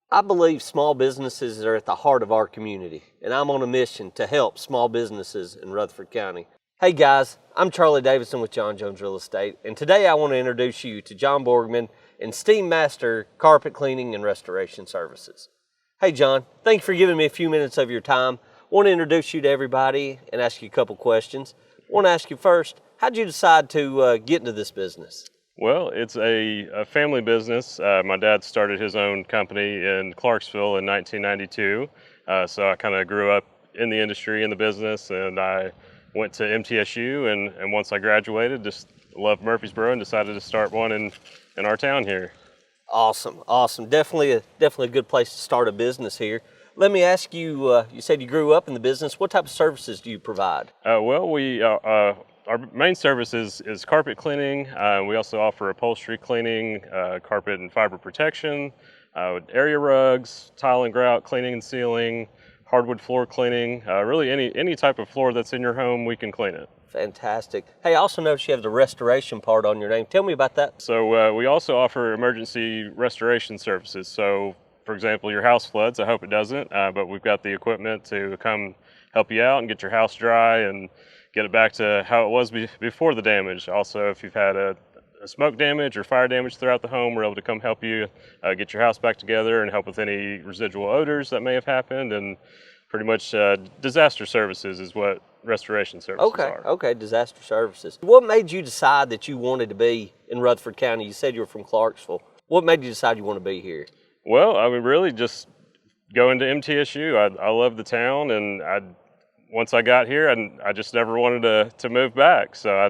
I believe small businesses are at the heart of our community, and I'm on a mission to help small businesses in Rutherford County. Hey guys, I'm Charlie Davidson with John Jones Real Estate, and today I want to introduce you to John Borgman and Steem Master Carpet Cleaning and Restoration Services. Hey John, thanks for giving me a few minutes of your time. I want to introduce you to everybody and ask you a couple questions. I want to ask you first, how did you decide to get into this business? Well, it's a family business. My dad started his own company in Clarksville in 1992. So I kind of grew up in the industry, in the business, and I went to MTSU. And once I graduated, just loved Murfreesboro and decided to start one in our town here. Awesome, awesome. Definitely a good place to start a business here. Let me ask you, you said you grew up in the business. What type of services do you provide? Our main service is carpet cleaning. We also offer upholstery cleaning, carpet and fiber protection, area rugs, tile and grout cleaning and sealing, hardwood floor cleaning. Really any type of floor that's in your home, we can clean it. Fantastic. Hey, I also noticed you have the restoration part on your name. Tell me about that. So we also offer emergency restoration services. So for example, your house floods, I hope it doesn't, but we've got the equipment to come help you out and get your house dry and get it back to how it was before the damage. Also, if you've had a smoke damage or fire damage throughout the home, we're able to come help you get your house back together and help with any residual odors that may have happened. And pretty much disaster services is what restoration services are. Okay, disaster services. What made you decide that you wanted to be in Rutherford County? You said you were from Clarksville. What made you decide you want to be here? Well, I mean, really just going to MTSU. I love the town, and once I got here, I just never wanted to move back. So I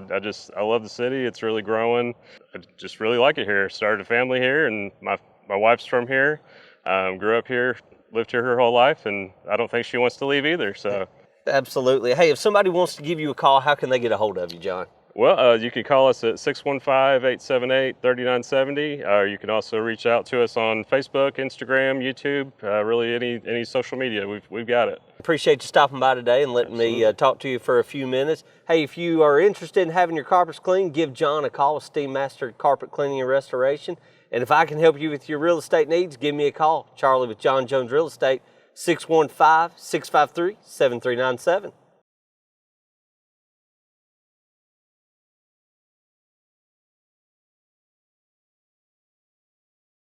love the city. It's really growing. I just really like it here. Started a family here, and my wife's from here. Grew up here, lived here her whole life, and I don't think she wants to leave either. So absolutely. Hey, if somebody wants to give you a call, how can they get a hold of you, John? Well, you can call us at 615-878-3970. You can also reach out to us on Facebook, Instagram, YouTube, really any social media. We've got it. Appreciate you stopping by today and letting me talk to you for a few minutes. Hey, if you are interested in having your carpets cleaned, give John a call with Steem Master Carpet Cleaning and Restoration. And if I can help you with your real estate needs, give me a call. Charlie with John Jones Real Estate, 615-653-7397.